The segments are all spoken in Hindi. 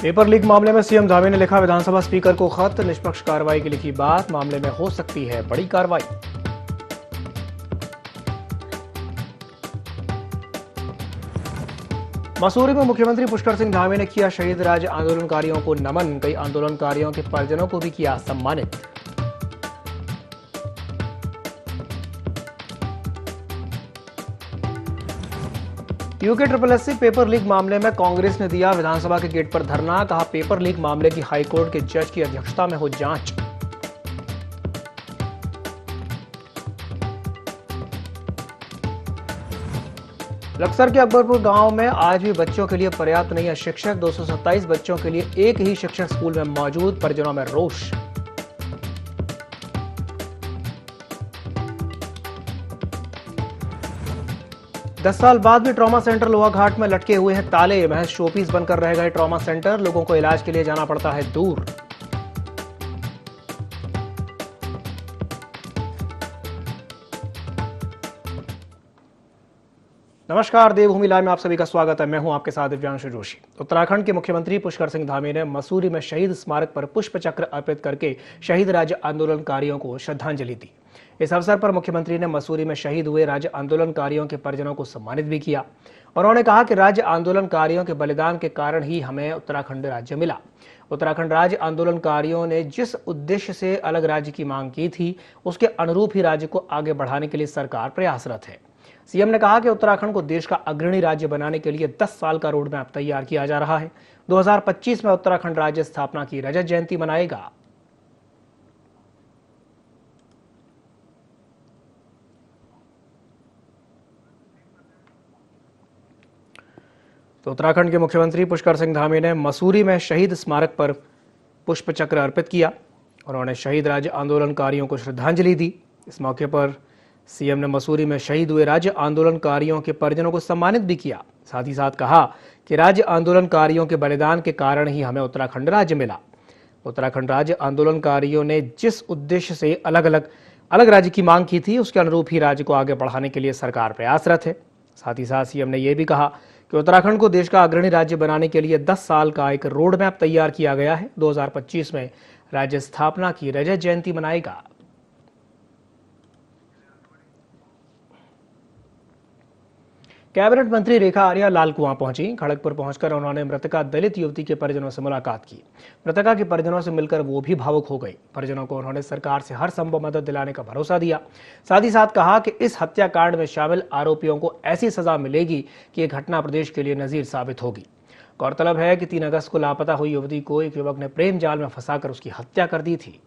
पेपर लीक मामले में सीएम धामी ने लिखा विधानसभा स्पीकर को खत, निष्पक्ष कार्रवाई की लिखी बात, मामले में हो सकती है बड़ी कार्रवाई। मसूरी में मुख्यमंत्री पुष्कर सिंह धामी ने किया शहीद राज्य आंदोलनकारियों को नमन, कई आंदोलनकारियों के परिजनों को भी किया सम्मानित। यूके SSSC पेपर लीक मामले में कांग्रेस ने दिया विधानसभा के गेट पर धरना, कहा पेपर लीक मामले की हाईकोर्ट के जज की अध्यक्षता में हो जांच। लक्सर के अकबरपुर गांव में आज भी बच्चों के लिए पर्याप्त नहीं है शिक्षक, 227 बच्चों के लिए एक ही शिक्षक स्कूल में मौजूद, परिजनों में रोष। दस साल बाद भी ट्रॉमा सेंटर लोहाघाट में लटके हुए हैं ताले, महज शोपीस बनकर रह गए ट्रॉमा सेंटर, लोगों को इलाज के लिए जाना पड़ता है दूर। नमस्कार, देवभूमि लाइव में आप सभी का स्वागत है। मैं हूं आपके साथ दिव्यांशु जोशी। उत्तराखंड के मुख्यमंत्री पुष्कर सिंह धामी ने मसूरी में शहीद स्मारक पर पुष्प चक्र अर्पित करके शहीद राज्य आंदोलनकारियों को श्रद्धांजलि दी। इस अवसर पर मुख्यमंत्री ने मसूरी में शहीद हुए राज्य आंदोलनकारियों के परिजनों को सम्मानित भी किया। उन्होंने कहा कि राज्य आंदोलनकारियों के बलिदान के कारण ही हमें उत्तराखंड राज्य मिला। उत्तराखंड राज्य आंदोलनकारियों ने जिस उद्देश्य से अलग राज्य की मांग की थी, उसके अनुरूप ही राज्य को आगे बढ़ाने के लिए सरकार प्रयासरत है। सीएम ने कहा कि उत्तराखंड को देश का अग्रणी राज्य बनाने के लिए 10 साल का रोड मैप तैयार किया जा रहा है। 2025 में उत्तराखंड राज्य स्थापना की रजत जयंती मनाएगा। तो उत्तराखंड के मुख्यमंत्री पुष्कर सिंह धामी ने मसूरी में शहीद स्मारक पर पुष्प चक्र अर्पित किया। उन्होंने शहीद राज्य आंदोलनकारियों को श्रद्धांजलि दी। इस मौके पर सीएम ने मसूरी में शहीद हुए राज्य आंदोलनकारियों के परिजनों को सम्मानित भी किया। साथ ही साथ कहा कि राज्य आंदोलनकारियों के बलिदान के कारण ही हमें उत्तराखंड राज्य मिला। उत्तराखंड राज्य आंदोलनकारियों ने जिस उद्देश्य से अलग राज्य की मांग की थी, उसके अनुरूप ही राज्य को आगे बढ़ाने के लिए सरकार प्रयासरत है। साथ ही साथ सीएम ने यह भी कहा कि उत्तराखंड को देश का अग्रणी राज्य बनाने के लिए 10 साल का एक रोड मैप तैयार किया गया है। 2025 में राज्य स्थापना की रजत जयंती मनाएगा। कैबिनेट मंत्री रेखा आर्या लाल कुआं पहुंची। खड़गपुर पहुंचकर उन्होंने मृतका दलित युवती के परिजनों से मुलाकात की। मृतका के परिजनों से मिलकर वो भी भावुक हो गई। परिजनों को उन्होंने सरकार से हर संभव मदद दिलाने का भरोसा दिया। साथ ही साथ कहा कि इस हत्याकांड में शामिल आरोपियों को ऐसी सजा मिलेगी कि यह घटना प्रदेश के लिए नजीर साबित होगी। गौरतलब है कि 3 अगस्त को लापता हुई युवती को एक युवक ने प्रेम जाल में फंसाकर उसकी हत्या कर दी थी।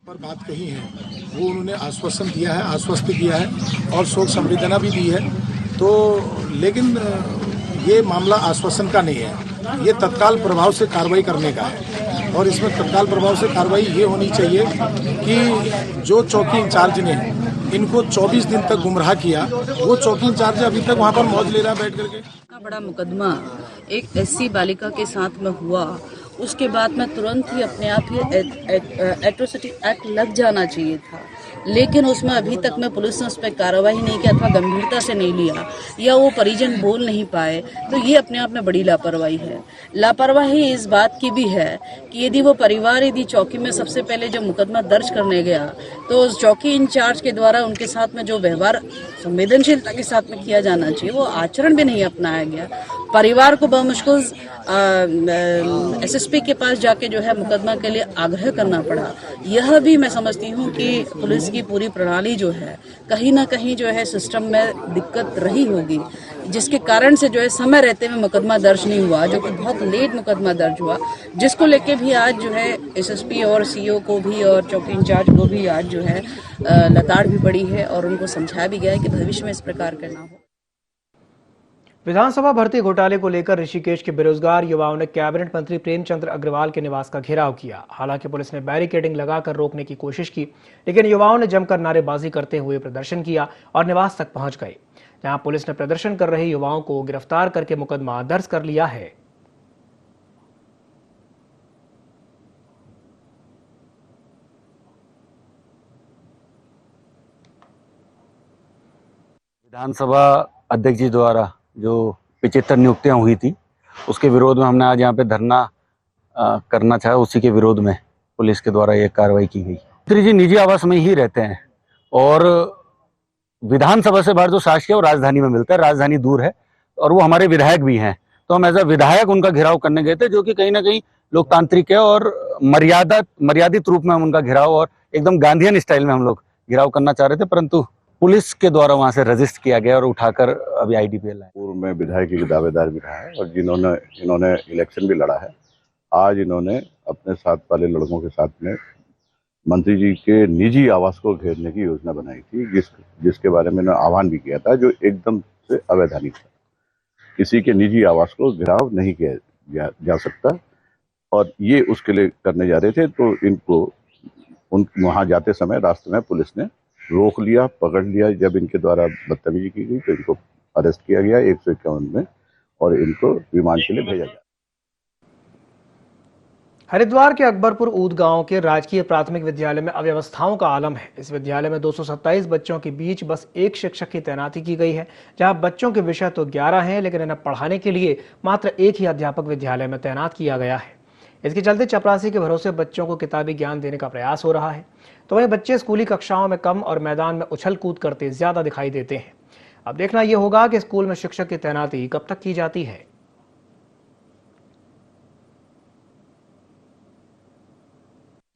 पर बात कही है वो उन्होंने आश्वासन दिया है, आश्वस्त किया है और शोक संवेदना भी दी है। तो लेकिन ये मामला आश्वासन का नहीं है, ये तत्काल प्रभाव से कार्रवाई करने का है। और इसमें तत्काल प्रभाव से कार्रवाई ये होनी चाहिए कि जो चौकी इंचार्ज ने इनको 24 दिन तक गुमराह किया, वो चौकी इंचार्ज अभी तक वहाँ पर मौज ले रहा है बैठ करके। बड़ा मुकदमा एक SC बालिका के साथ में हुआ, उसके बाद में तुरंत ही अपने आप ही एट्रोसिटी एक्ट लग जाना चाहिए था, लेकिन उसमें अभी तक में पुलिस ने उस पर कार्रवाई नहीं की अथवा गंभीरता से नहीं लिया या वो परिजन बोल नहीं पाए। तो ये अपने आप में बड़ी लापरवाही है। लापरवाही इस बात की भी है कि यदि वो परिवार यदि चौकी में सबसे पहले जब मुकदमा दर्ज करने गया तो उस चौकी इंचार्ज के द्वारा उनके साथ में जो व्यवहार संवेदनशीलता के साथ में किया जाना चाहिए वो आचरण भी नहीं अपनाया गया। परिवार को बमुश्किल SSP के पास जाके जो है मुकदमा के लिए आग्रह करना पड़ा। यह भी मैं समझती हूँ कि पुलिस की पूरी प्रणाली जो है कहीं ना कहीं जो है सिस्टम में दिक्कत रही होगी, जिसके कारण से जो है समय रहते में मुकदमा दर्ज नहीं हुआ, जो कि बहुत लेट मुकदमा दर्ज हुआ, जिसको लेके भी आज जो है SSP और CO को भी और चौकी इंचार्ज को भी आज जो है लताड़ भी पड़ी है और उनको समझाया भी गया है कि भविष्य में इस प्रकार का ना हो। विधानसभा भर्ती घोटाले को लेकर ऋषिकेश के बेरोजगार युवाओं ने कैबिनेट मंत्री प्रेमचंद अग्रवाल के निवास का घेराव किया। हालांकि पुलिस ने बैरिकेडिंग लगाकर रोकने की कोशिश की, लेकिन युवाओं ने जमकर नारेबाजी करते हुए प्रदर्शन किया और निवास तक पहुंच गए, जहां पुलिस ने प्रदर्शन कर रहे युवाओं को गिरफ्तार करके मुकदमा दर्ज कर लिया है। विधानसभा अध्यक्ष जी द्वारा जो 75 नियुक्तियां हुई थी उसके विरोध में हमने आज यहाँ पे धरना करना चाहा। उसी के विरोध में पुलिस के द्वारा ये कार्रवाई की गई। मंत्री जी निजी आवास में ही रहते हैं और विधानसभा से बाहर जो शासकीय वो राजधानी में मिलता है। राजधानी दूर है और वो हमारे विधायक भी हैं, तो हम एज अ विधायक उनका घेराव करने गए थे, जो कि कहीं ना कहीं लोकतांत्रिक है और मर्यादित रूप में हम उनका घेराव और एकदम गांधीयन स्टाइल में हम लोग घेराव करना चाह रहे थे, परंतु पुलिस के द्वारा वहां से रजिस्ट किया गया और उठाकर अभी IDPL लाए। पूर्व में विधायक की दावेदार भी रहा है और इन्होंने इलेक्शन भी लड़ा है। आज इन्होंने अपने साथ वाले लड़कों के साथ में मंत्री जी के निजी आवास को घेरने की योजना बनाई थी, जिसके बारे में इन्होंने आह्वान भी किया था, जो एकदम से अवैधानिक था। किसी के निजी आवास को घेराव नहीं किया जा सकता और ये उसके लिए करने जा रहे थे, तो इनको वहां जाते समय रास्ते में पुलिस ने रोक लिया, पकड़ लिया। जब इनके द्वारा बदतमीजी की गई तो इनको अरेस्ट किया गया 151 में और इनको रिमांड के लिए भेजा गया। हरिद्वार के अकबरपुर ऊद गांव के राजकीय प्राथमिक विद्यालय में अव्यवस्थाओं का आलम है। इस विद्यालय में 227 बच्चों के बीच बस एक शिक्षक की तैनाती की गई है, जहां बच्चों के विषय तो 11 हैं, लेकिन इन्हें पढ़ाने के लिए मात्र एक ही अध्यापक विद्यालय में तैनात किया गया है। इसके चलते चपरासी के भरोसे बच्चों को किताबी ज्ञान देने का प्रयास हो रहा है, तो वहीं बच्चे स्कूली कक्षाओं में कम और मैदान में उछल कूद करते ज्यादा दिखाई देते हैं। अब देखना यह होगा कि स्कूल में शिक्षक की तैनाती कब तक की जाती है।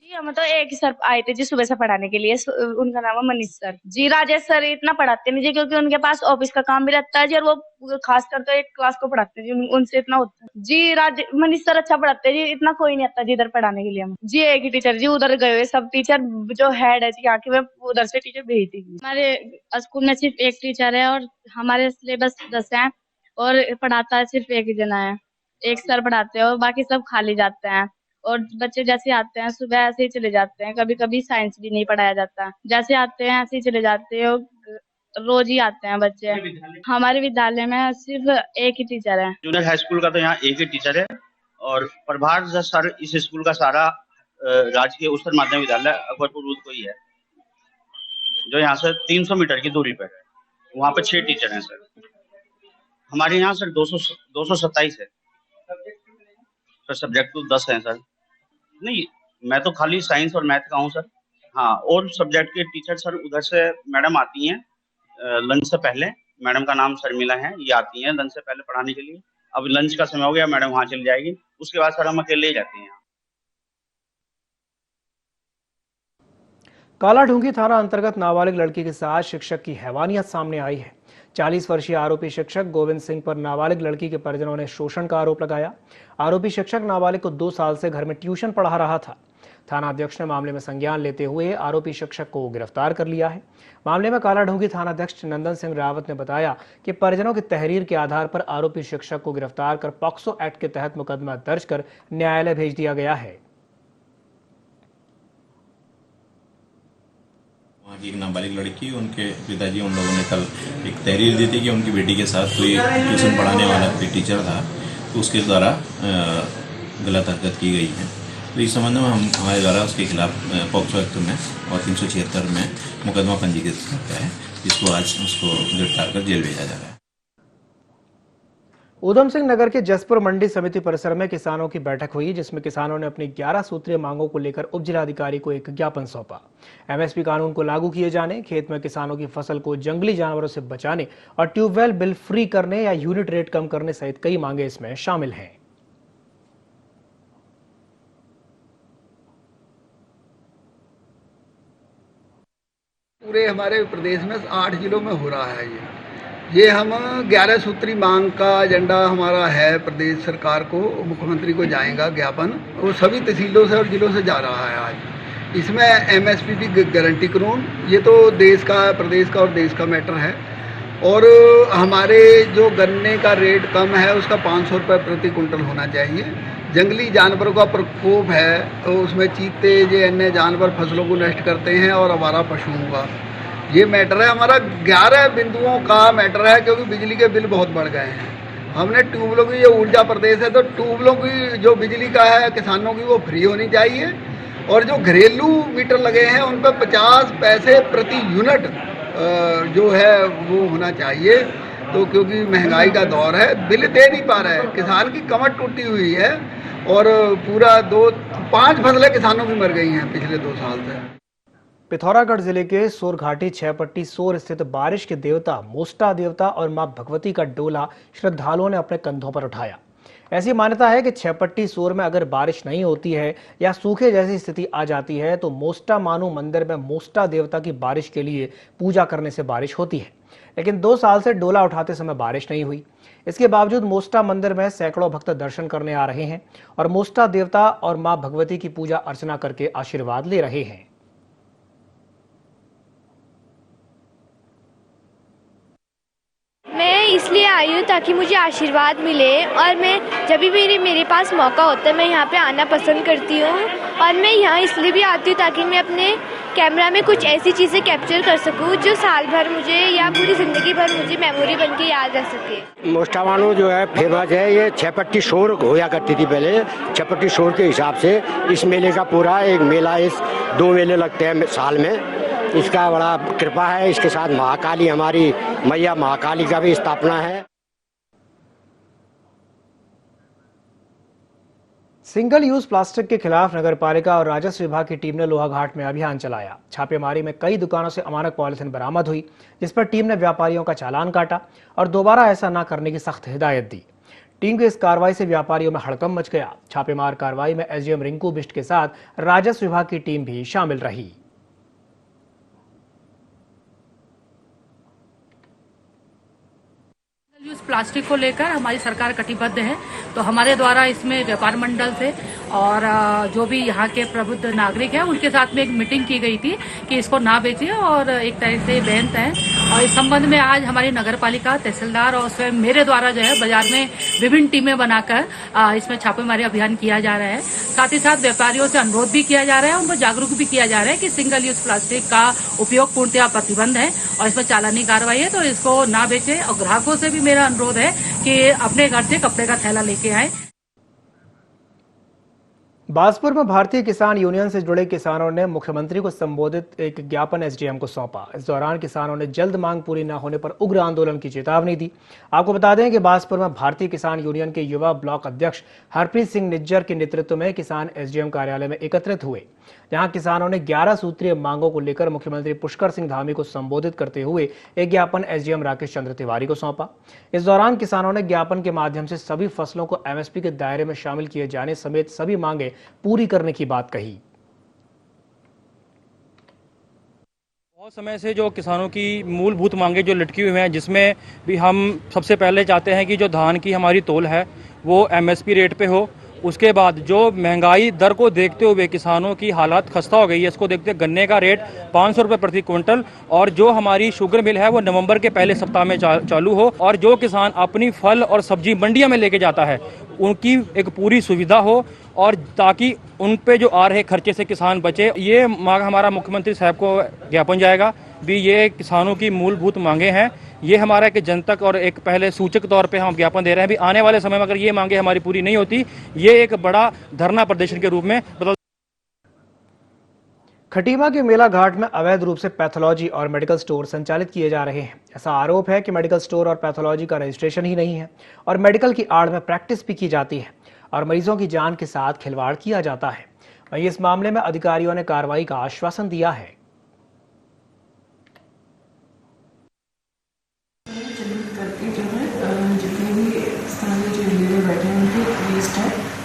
हम तो एक ही सर आए थे जी सुबह से पढ़ाने के लिए, उनका नाम है मनीष सर जी। राजेश सर इतना पढ़ाते नहीं जी, क्योंकि उनके पास ऑफिस का काम भी रहता है जी, और वो खासकर तो एक क्लास को पढ़ाते हैं जी, उनसे इतना होता है जी। मनीष सर अच्छा पढ़ाते हैं जी, इतना कोई नहीं आता जी इधर पढ़ाने के लिए। हम जी एक ही टीचर जी उधर गए हुए, सब टीचर जो हेड है जी आके उधर से टीचर भेजती थी। हमारे स्कूल में सिर्फ एक टीचर है और हमारे सिलेबस 10 है और पढ़ाता है सिर्फ एक ही जना है, एक सर पढ़ाते हैं और बाकी सब खाली जाते हैं। और बच्चे जैसे आते हैं सुबह ऐसे ही चले जाते हैं, कभी कभी साइंस भी नहीं पढ़ाया जाता, जैसे आते हैं ऐसे ही चले जाते हैं, रोज ही आते हैं बच्चे। हमारे विद्यालय में सिर्फ एक ही टीचर है। जूनियर हाई स्कूल का तो यहाँ एक ही टीचर है और प्रभार सर इस स्कूल का सारा राजकीय उच्चतर माध्यमिक विद्यालय अकबरपुर ऊद को ही है, जो यहाँ से 300 मीटर की दूरी पर है। वहाँ पे 6 टीचर हैं सर। हमारे यहाँ सर 227 है सर, सब्जेक्ट तो 10 हैं सर। नहीं, मैं तो खाली साइंस और मैथ का हूँ सर। हाँ, और सब्जेक्ट के टीचर सर उधर से मैडम आती हैं लंच से पहले। मैडम का नाम शर्मिला है, ये आती हैं लंच से पहले पढ़ाने के लिए। अब लंच का समय हो गया, मैडम वहाँ चली जाएगी, उसके बाद सर हम अकेले ही जाते हैं। कालाढूंगी थाना अंतर्गत नाबालिग लड़की के साथ शिक्षक की हैवानियत सामने आई है। 40 वर्षीय आरोपी शिक्षक गोविंद सिंह पर नाबालिग लड़की के परिजनों ने शोषण का आरोप लगाया। आरोपी शिक्षक नाबालिग को 2 साल से घर में ट्यूशन पढ़ा रहा था। थाना अध्यक्ष ने मामले में संज्ञान लेते हुए आरोपी शिक्षक को गिरफ्तार कर लिया है। मामले में कालाढूंगी थाना अध्यक्ष नंदन सिंह रावत ने बताया कि परिजनों की तहरीर के आधार पर आरोपी शिक्षक को गिरफ्तार कर पॉक्सो एक्ट के तहत मुकदमा दर्ज कर न्यायालय भेज दिया गया है। वहाँ की एक नाबालिग लड़की, उनके पिताजी उन लोगों ने कल एक तहरीर दी थी कि उनकी बेटी के साथ कोई ट्यूशन पढ़ाने वाला कोई टीचर था, तो उसके द्वारा गलत हरकत की गई है। तो इस संबंध में हमारे द्वारा उसके खिलाफ पॉक्सो एक्ट में और 376 में मुकदमा पंजीकृत करता है, जिसको आज उसको गिरफ्तार कर जेल भेजा जा रहा है। ऊधम सिंह नगर के जसपुर मंडी समिति परिसर में किसानों की बैठक हुई, जिसमें किसानों ने अपनी 11 सूत्रीय मांगों को लेकर उप जिलाधिकारी को एक ज्ञापन सौंपा। MSP कानून को लागू किए जाने, खेत में किसानों की फसल को जंगली जानवरों से बचाने और ट्यूबवेल बिल फ्री करने या यूनिट रेट कम करने सहित कई मांगे इसमें शामिल हैं। पूरे हमारे प्रदेश में 8 जिलों में हो रहा है ये हम 11 सूत्री मांग का एजेंडा हमारा है। प्रदेश सरकार को, मुख्यमंत्री को जाएगा ज्ञापन, वो सभी तहसीलों से और जिलों से जा रहा है आज। इसमें MSP की गारंटी कानून, ये तो देश का, प्रदेश का और देश का मैटर है। और हमारे जो गन्ने का रेट कम है उसका 500 रुपये प्रति कुंटल होना चाहिए। जंगली जानवरों का प्रकोप है, तो उसमें चीते ये अन्य जानवर फसलों को नष्ट करते हैं और आवारा पशुओं का ये मैटर है। हमारा 11 बिंदुओं का मैटर है, क्योंकि बिजली के बिल बहुत बढ़ गए हैं। हमने ट्यूबवेलों की, ये ऊर्जा प्रदेश है तो ट्यूबवेलों की जो बिजली का है किसानों की वो फ्री होनी चाहिए। और जो घरेलू मीटर लगे हैं उन पर 50 पैसे प्रति यूनिट जो है वो होना चाहिए। तो क्योंकि महंगाई का दौर है, बिल दे नहीं पा रहा है, किसान की कमर टूटी हुई है और पूरा 5 फसलें किसानों की मर गई हैं पिछले 2 साल से। पिथौरागढ़ जिले के सोर घाटी छहपट्टी सोर स्थित बारिश के देवता मोस्टा देवता और मां भगवती का डोला श्रद्धालुओं ने अपने कंधों पर उठाया। ऐसी मान्यता है कि छहपट्टी सोर में अगर बारिश नहीं होती है या सूखे जैसी स्थिति आ जाती है तो मोस्टा मानू मंदिर में मोस्टा देवता की बारिश के लिए पूजा करने से बारिश होती है। लेकिन 2 साल से डोला उठाते समय बारिश नहीं हुई। इसके बावजूद मोस्टा मंदिर में सैकड़ों भक्त दर्शन करने आ रहे हैं और मोस्टा देवता और मां भगवती की पूजा अर्चना करके आशीर्वाद ले रहे हैं। मैं इसलिए आई हूँ ताकि मुझे आशीर्वाद मिले और मैं जब भी मेरे पास मौका होता है मैं यहाँ पे आना पसंद करती हूँ। और मैं यहाँ इसलिए भी आती हूँ ताकि मैं अपने कैमरा में कुछ ऐसी चीज़ें कैप्चर कर सकूँ जो साल भर मुझे या पूरी ज़िंदगी भर मुझे मेमोरी बन के याद रह सके। मोस्टावानू जो है फेमस है, ये छहपट्टी शोर होया करती थी पहले। छहपट्टी शोर के हिसाब से इस मेले का पूरा एक मेला, इस 2 मेले लगते हैं साल में। इसका बड़ा कृपा है। इसके साथ महाकाली, हमारी मैया महाकाली का भी स्थापना है। सिंगल यूज प्लास्टिक के खिलाफ नगरपालिका और राजस्व विभाग की टीम ने लोहाघाट में अभियान चलाया। छापेमारी में कई दुकानों से अमानक पॉलिथीन बरामद हुई, जिस पर टीम ने व्यापारियों का चालान काटा और दोबारा ऐसा न करने की सख्त हिदायत दी। टीम की इस कार्रवाई से व्यापारियों में हड़कंप मच गया। छापेमार कार्रवाई में एसडीएम रिंकू बिष्ट के साथ राजस्व विभाग की टीम भी शामिल रही। प्लास्टिक को लेकर हमारी सरकार कटिबद्ध है। तो हमारे द्वारा इसमें व्यापार मंडल से और जो भी यहाँ के प्रबुद्ध नागरिक हैं उनके साथ में एक मीटिंग की गई थी कि इसको ना बेचिए और एक तरह से बैन है। और इस संबंध में आज हमारी नगरपालिका, तहसीलदार और स्वयं मेरे द्वारा जो है बाजार में विभिन्न टीमें बनाकर इसमें छापेमारी अभियान किया जा रहा है। साथ ही साथ व्यापारियों से अनुरोध भी किया जा रहा है, उनको जागरूक भी किया जा रहा है कि सिंगल यूज प्लास्टिक का उपयोग पूर्णतः प्रतिबंध है और इसमें चालानी कार्रवाई है, तो इसको ना बेचे। और ग्राहकों से भी मेरा अनुरोध है कि अपने घर से कपड़े का थैला लेके आए। बाजपुर में भारतीय किसान यूनियन से जुड़े किसानों ने मुख्यमंत्री को संबोधित एक ज्ञापन एसडीएम को सौंपा। इस दौरान किसानों ने जल्द मांग पूरी न होने पर उग्र आंदोलन की चेतावनी दी। आपको बता दें कि बाजपुर में भारतीय किसान यूनियन के युवा ब्लॉक अध्यक्ष हरप्रीत सिंह निज्जर के नेतृत्व में किसान एसडीएम कार्यालय में एकत्रित हुए, जहां किसानों ने 11 सूत्रीय मांगों को लेकर मुख्यमंत्री पुष्कर सिंह धामी को संबोधित करते हुए एक ज्ञापन एसडीएम राकेश चंद्र तिवारी को सौंपा। इस दौरान किसानों ने ज्ञापन के माध्यम से सभी फसलों को एमएसपी के दायरे में शामिल किए जाने समेत सभी मांगे पूरी करने की बात कही। बहुत समय से जो किसानों की मूलभूत मांगे जो लटकी हुई हैं, जिसमें भी हम सबसे पहले चाहते हैं कि जो धान की हमारी तौल है वो एमएसपी रेट पे हो। उसके बाद जो महंगाई दर को देखते हुए किसानों की हालत खस्ता हो गई है, इसको देखते गन्ने का रेट 500 रुपये प्रति क्विंटल और जो हमारी शुगर मिल है वो नवंबर के पहले सप्ताह में चालू हो और जो किसान अपनी फल और सब्जी मंडियों में लेके जाता है उनकी एक पूरी सुविधा हो और ताकि उन पे जो आ रहे खर्चे से किसान बचे। ये मांग हमारा मुख्यमंत्री साहब को ज्ञापन जाएगा भी। ये किसानों की मूलभूत मांगे हैं। ये हमारा एक जनतक और एक पहले सूचक तौर पे हम ज्ञापन दे रहे हैं भी। आने वाले समय में अगर ये मांगे हमारी पूरी नहीं होती, ये एक बड़ा धरना प्रदर्शन के रूप में बदल। खटीमा के मेला घाट में अवैध रूप से पैथोलॉजी और मेडिकल स्टोर संचालित किए जा रहे हैं। ऐसा आरोप है कि मेडिकल स्टोर और पैथोलॉजी का रजिस्ट्रेशन ही नहीं है और मेडिकल की आड़ में प्रैक्टिस भी की जाती है और मरीजों की जान के साथ खिलवाड़ किया जाता है। वहीं इस मामले में अधिकारियों ने कार्रवाई का आश्वासन दिया है।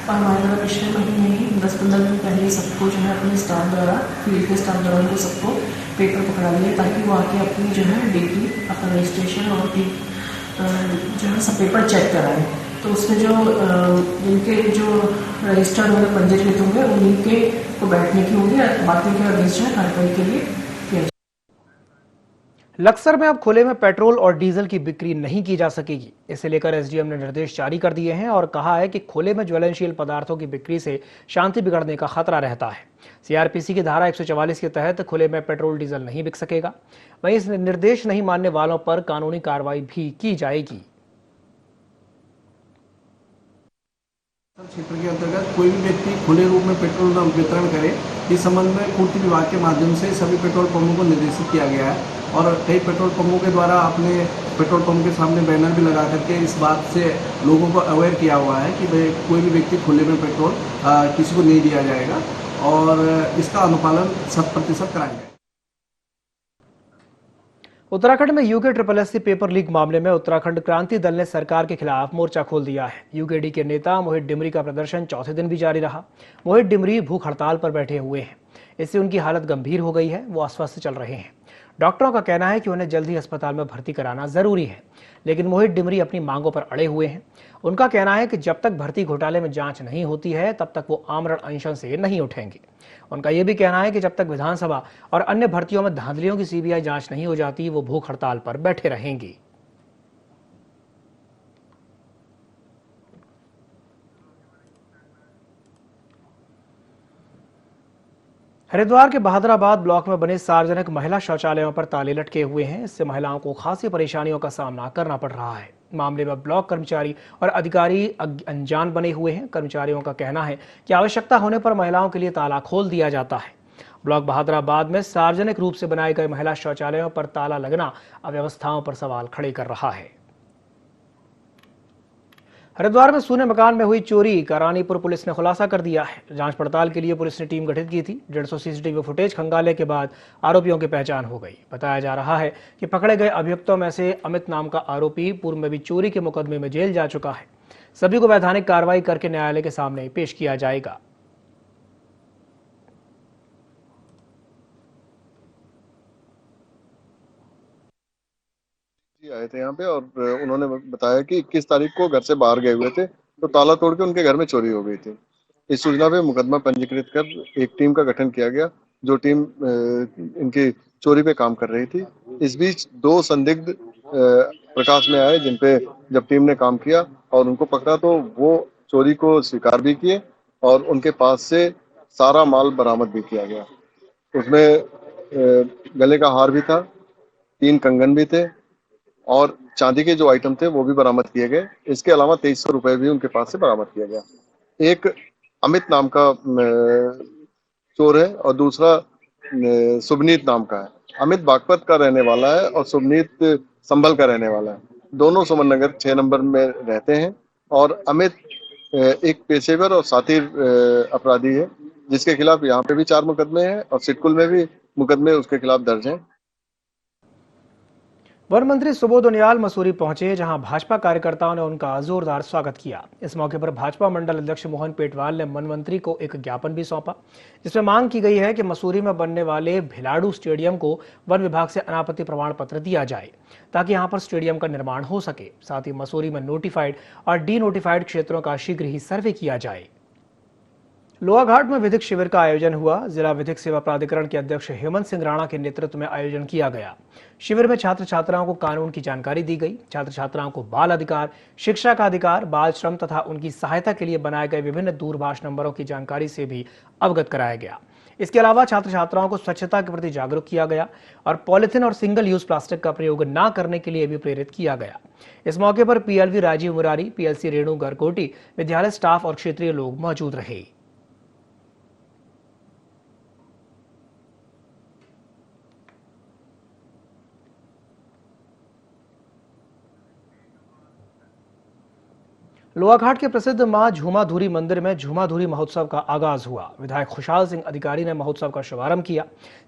और हमारे द्वारा पिछले महीने ही 10-15 दिन पहले सबको जो है अपने स्टाफ द्वारा, फील्ड के स्टाफ द्वारा उनको सबको पेपर पकड़ा दिए ताकि वो आके अपनी जो है डिग्री, अपना रजिस्ट्रेशन और जो है सब पेपर चेक कराएं। तो उसमें जो जिनके जो रजिस्टर्ड होंगे, पंजीकृत होंगे, उन्हीं के को बैठने की होगी, बाकी के अगेंस्ट है कार्रवाई के लिए किया। लक्सर में अब खुले में पेट्रोल और डीजल की बिक्री नहीं की जा सकेगी। इसे लेकर एसडीएम ने निर्देश जारी कर दिए हैं और कहा है कि खुले में ज्वलनशील पदार्थों की बिक्री से शांति बिगड़ने का खतरा रहता है। सीआरपीसी की धारा 144 के तहत खुले में पेट्रोल डीजल नहीं बिक सकेगा। वहीं इस निर्देश नहीं मानने वालों पर कानूनी कार्रवाई भी की जाएगी। क्षेत्र के अंतर्गत कोई भी व्यक्ति खुले रूप में पेट्रोल वितरण करे, इस संबंध में पूर्ति विभाग के माध्यम से सभी पेट्रोल पंपों को निर्देशित किया गया है। और कई पेट्रोल पंपों के द्वारा अपने पेट्रोल पंप के सामने बैनर भी लगा करके इस बात से लोगों को अवेयर किया हुआ है कि भाई कोई भी व्यक्ति खुले में पेट्रोल किसी को नहीं दिया जाएगा और इसका अनुपालन 100% कराएंगे। उत्तराखंड में यूके SSSC पेपर लीक मामले में उत्तराखंड क्रांति दल ने सरकार के खिलाफ मोर्चा खोल दिया है। यूकेडी के नेता मोहित डिमरी का प्रदर्शन चौथे दिन भी जारी रहा। मोहित डिमरी भूख हड़ताल पर बैठे हुए हैं। इससे उनकी हालत गंभीर हो गई है, वो अस्वस्थ चल रहे हैं। डॉक्टरों का कहना है कि उन्हें जल्द ही अस्पताल में भर्ती कराना जरूरी है, लेकिन मोहित डिमरी अपनी मांगों पर अड़े हुए हैं। उनका कहना है कि जब तक भर्ती घोटाले में जांच नहीं होती है तब तक वो आमरण अनशन से नहीं उठेंगे। उनका यह भी कहना है कि जब तक विधानसभा और अन्य भर्तियों में धांधलियों की सीबीआई जांच नहीं हो जाती, वो भूख हड़ताल पर बैठे रहेंगे। हरिद्वार के बहादुराबाद ब्लॉक में बने सार्वजनिक महिला शौचालयों पर ताले लटके हुए हैं। इससे महिलाओं को खासी परेशानियों का सामना करना पड़ रहा है। मामले में ब्लॉक कर्मचारी और अधिकारी अनजान बने हुए हैं। कर्मचारियों का कहना है कि आवश्यकता होने पर महिलाओं के लिए ताला खोल दिया जाता है। ब्लॉक बहादुराबाद में सार्वजनिक रूप से बनाए गए महिला शौचालयों पर ताला लगना अव्यवस्थाओं पर सवाल खड़े कर रहा है। हरिद्वार में सूने मकान में हुई चोरी का रानीपुर पुलिस ने खुलासा कर दिया है। जांच पड़ताल के लिए पुलिस ने टीम गठित की थी। 150 सीसीटीवी फुटेज खंगाले के बाद आरोपियों की पहचान हो गई। बताया जा रहा है कि पकड़े गए अभियुक्तों में से अमित नाम का आरोपी पूर्व में भी चोरी के मुकदमे में जेल जा चुका है। सभी को वैधानिक कार्रवाई करके न्यायालय के सामने पेश किया जाएगा। आए थे यहाँ पे और उन्होंने बताया कि 21 तारीख को घर से बाहर गए हुए थे तो ताला तोड़ के उनके घर में चोरी हो गई थी। इस सूचना पे मुकदमा पंजीकृत कर एक टीम का गठन किया गया, जो टीम इनकी चोरी पे काम कर रही थी। इस बीच 2 संदिग्ध प्रकाश में आए, जिनपे जब टीम ने काम किया और उनको पकड़ा तो वो चोरी को स्वीकार भी किए और उनके पास से सारा माल बरामद भी किया गया। उसमें गले का हार भी था, 3 कंगन भी थे और चांदी के जो आइटम थे वो भी बरामद किए गए। इसके अलावा 2300 रुपए भी उनके पास से बरामद किया गया। एक अमित नाम का चोर है और दूसरा सुबनीत नाम का है। अमित बागपत का रहने वाला है और सुबनीत संभल का रहने वाला है। दोनों सुमन नगर 6 नंबर में रहते हैं और अमित एक पेशेवर और साथी अपराधी है, जिसके खिलाफ यहाँ पे भी 4 मुकदमे हैं और सिटकुल में भी मुकदमे उसके खिलाफ दर्ज हैं। वन मंत्री सुबोध उनियाल मसूरी पहुंचे, जहां भाजपा कार्यकर्ताओं ने उनका जोरदार स्वागत किया। इस मौके पर भाजपा मंडल अध्यक्ष मोहन पेटवाल ने वन मंत्री को एक ज्ञापन भी सौंपा, जिसमें मांग की गई है कि मसूरी में बनने वाले भिलाड़ू स्टेडियम को वन विभाग से अनापत्ति प्रमाण पत्र दिया जाए, ताकि यहां पर स्टेडियम का निर्माण हो सके। साथ ही मसूरी में नोटिफाइड और डी नोटिफाइड क्षेत्रों का शीघ्र ही सर्वे किया जाए। लोहाघाट में विधिक शिविर का आयोजन हुआ। जिला विधिक सेवा प्राधिकरण के अध्यक्ष हेमंत सिंह राणा के नेतृत्व में आयोजन किया गया। शिविर में छात्र छात्राओं को कानून की जानकारी दी गई। छात्र छात्राओं को बाल अधिकार, शिक्षा का अधिकार, बाल श्रम तथा उनकी सहायता के लिए बनाए गए विभिन्न दूरभाष नंबरों की जानकारी से भी अवगत कराया गया। इसके अलावा छात्र छात्राओं को स्वच्छता के प्रति जागरूक किया गया और पॉलिथीन और सिंगल यूज प्लास्टिक का प्रयोग न करने के लिए भी प्रेरित किया गया। इस मौके पर PLV राजीव मुरारी, PLC रेणु गरकोटी, विद्यालय स्टाफ और क्षेत्रीय लोग मौजूद रहे। लोहाघाट के प्रसिद्ध मां झूमाधुरी मंदिर में झूमाधुरी महोत्सव का आगाज हुआ। विधायक खुशहाल सिंह अधिकारी ने महोत्सव का शुभारंभ किया।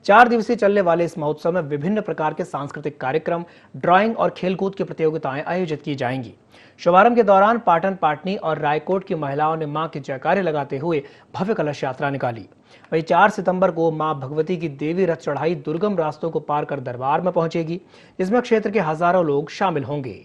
4 दिवसीय चलने वाले इस महोत्सव में विभिन्न प्रकार के सांस्कृतिक कार्यक्रम, ड्राइंग और खेलकूद की प्रतियोगिताएं आयोजित की जाएंगी। शुभारंभ के दौरान पाटन पाटनी और रायकोट की महिलाओं ने मां के जयकारे लगाते हुए भव्य कलश यात्रा निकाली। वहीं 4 सितंबर को मां भगवती की देवी रथ चढ़ाई दुर्गम रास्तों को पार कर दरबार में पहुंचेगी, जिसमें क्षेत्र के हजारों लोग शामिल होंगे।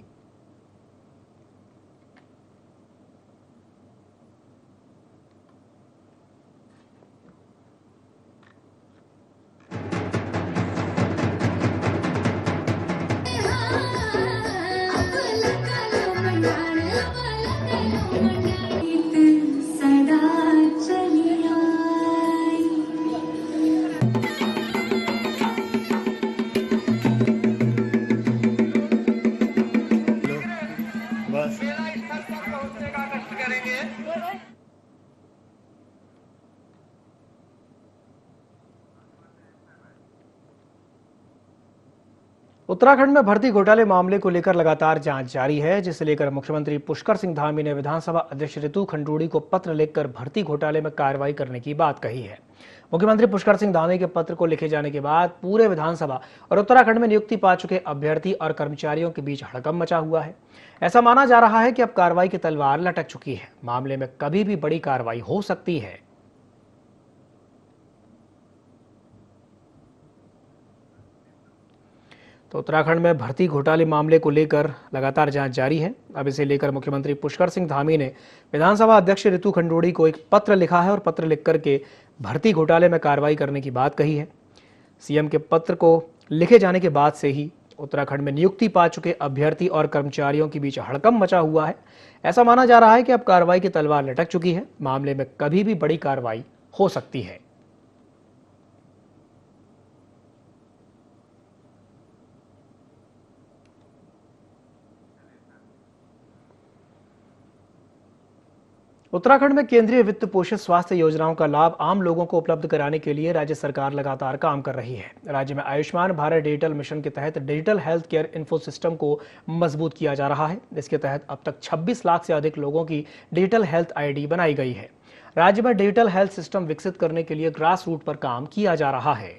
उत्तराखंड में भर्ती घोटाले मामले को लेकर लगातार जांच जारी है, जिसे लेकर मुख्यमंत्री पुष्कर सिंह धामी ने विधानसभा अध्यक्ष ऋतु खंडूड़ी को पत्र लिखकर भर्ती घोटाले में कार्रवाई करने की बात कही है। मुख्यमंत्री पुष्कर सिंह धामी के पत्र को लिखे जाने के बाद पूरे विधानसभा और उत्तराखंड में नियुक्ति पा चुके अभ्यर्थी और कर्मचारियों के बीच हड़कंप मचा हुआ है। ऐसा माना जा रहा है कि अब कार्रवाई की तलवार लटक चुकी है। मामले में कभी भी बड़ी कार्रवाई हो सकती है। तो उत्तराखंड में भर्ती घोटाले मामले को लेकर लगातार जांच जारी है। अब इसे लेकर मुख्यमंत्री पुष्कर सिंह धामी ने विधानसभा अध्यक्ष ऋतु खंडूड़ी को एक पत्र लिखा है और पत्र लिख करके भर्ती घोटाले में कार्रवाई करने की बात कही है। सीएम के पत्र को लिखे जाने के बाद से ही उत्तराखंड में नियुक्ति पा चुके अभ्यर्थी और कर्मचारियों के बीच हड़कंप मचा हुआ है। ऐसा माना जा रहा है कि अब कार्रवाई की तलवार लटक चुकी है। मामले में कभी भी बड़ी कार्रवाई हो सकती है। उत्तराखंड में केंद्रीय वित्त पोषित स्वास्थ्य योजनाओं का लाभ आम लोगों को उपलब्ध कराने के लिए राज्य सरकार लगातार काम कर रही है। राज्य में आयुष्मान भारत डिजिटल मिशन के तहत digital health care info system को मजबूत किया जा रहा है। इसके तहत अब तक 26 लाख से अधिक लोगों की डिजिटल हेल्थ आईडी बनाई गई है। राज्य में डिजिटल हेल्थ सिस्टम विकसित करने के लिए ग्रास रूट पर काम किया जा रहा है।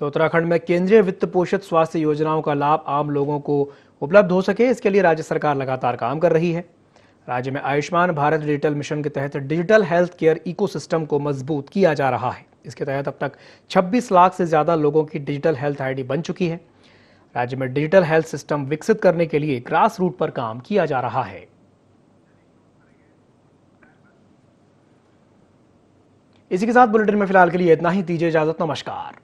तो उत्तराखंड में केंद्रीय वित्त पोषित स्वास्थ्य योजनाओं का लाभ आम लोगों को उपलब्ध हो सके, इसके लिए राज्य सरकार लगातार काम कर रही है। राज्य में आयुष्मान भारत डिजिटल मिशन के तहत डिजिटल हेल्थ केयर इकोसिस्टम को मजबूत किया जा रहा है। इसके तहत अब तक 26 लाख से ज्यादा लोगों की डिजिटल हेल्थ आईडी बन चुकी है। राज्य में डिजिटल हेल्थ सिस्टम विकसित करने के लिए ग्रास रूट पर काम किया जा रहा है। इसी के साथ बुलेटिन में फिलहाल के लिए इतना ही। दीजिए इजाजत। नमस्कार।